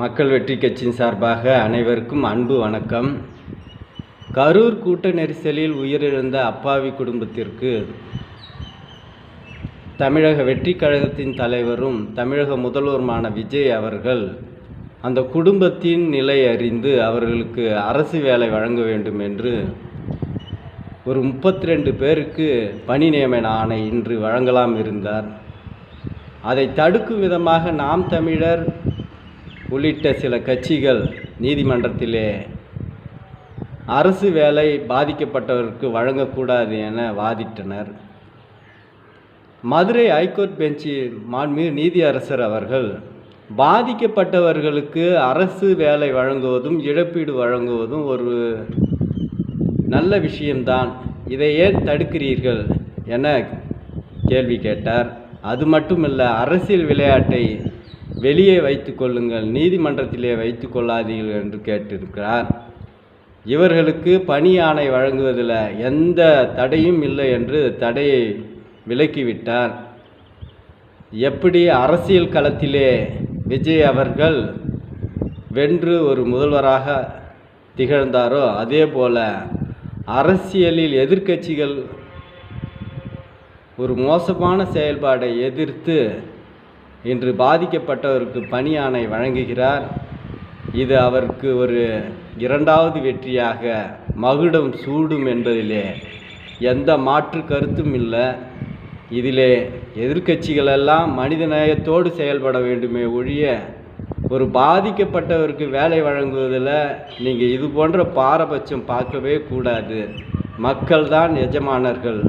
மக்கள் வெற்றி கட்சியின் சார்பாக அனைவருக்கும் அன்பு வணக்கம். கரூர் கூட்ட நெரிசலில் உயிரிழந்த அப்பாவி குடும்பத்திற்கு தமிழக வெற்றி கழகத்தின் தலைவரும் தமிழக முதல்வருமான விஜய் அவர்கள் அந்த குடும்பத்தின் நிலை அறிந்து அவர்களுக்கு அரசு வேலை வழங்க வேண்டும் என்று ஒரு 32 பேருக்கு பணி நியமன ஆணை இன்று வழங்கலாம் இருந்தார். அதை தடுக்கும் விதமாக நாம் தமிழர் உள்ளிட்ட சில கட்சிகள் நீதிமன்றத்திலே அரசு வேலை பாதிக்கப்பட்டவருக்கு வழங்கக்கூடாது என வாதிட்டனர். மதுரை ஹைகோர்ட் பெஞ்சு மாண்புமிகு நீதியரசர் அவர்கள் பாதிக்கப்பட்டவர்களுக்கு அரசு வேலை வழங்குவதும் இழப்பீடு வழங்குவதும் ஒரு நல்ல விஷயம்தான், இதை ஏன் தடுக்கிறீர்கள் என கேள்வி கேட்டார். அது மட்டுமல்ல, அரசியல் விளையாட்டை வெளியே வைத்து கொள்ளுங்கள், நீதிமன்றத்திலே வைத்து கொள்ளாதீர்கள் என்று கேட்டிருக்கிறார். இவர்களுக்கு பணி ஆணை வழங்குவதில் எந்த தடையும் இல்லை என்று தடையை விலக்கிவிட்டார். எப்படி அரசியல் களத்திலே விஜய் அவர்கள் வென்று ஒரு முதல்வராக திகழ்ந்தாரோ அதே போல அரசியலில் எதிர்க்கட்சிகள் ஒரு மோசமான செயல்பாடை எதிர்த்து இன்று பாதிக்கப்பட்டவருக்கு பணி ஆணை வழங்குகிறார். இது அவருக்கு ஒரு இரண்டாவது வெற்றியாக மகுடம் சூடும் என்பதிலே எந்த மாற்று கருத்தும் இல்லை. இதிலே எதிர்க்கட்சிகளெல்லாம் மனிதநேயத்தோடு செயல்பட வேண்டுமே ஒழிய ஒரு பாதிக்கப்பட்டவருக்கு வேலை வழங்குவதில் நீங்கள் இது போன்ற பாரபட்சம் பார்க்கவே கூடாது. மக்கள் தான் எஜமானர்கள்.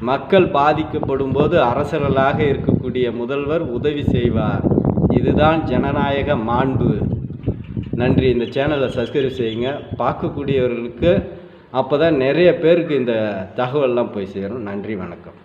மக்கள் பாதிக்கப்படும் போது அரசர்களாக இருக்கக்கூடிய முதல்வர் உதவி செய்வார். இதுதான் ஜனநாயக மாண்பு. நன்றி. இந்த சேனலை சப்ஸ்கிரைப் செய்யுங்க. பார்க்கக்கூடியவர்களுக்கு அப்போ தான் நிறைய பேருக்கு இந்த தகவல்லாம் போய் சேரும். நன்றி, வணக்கம்.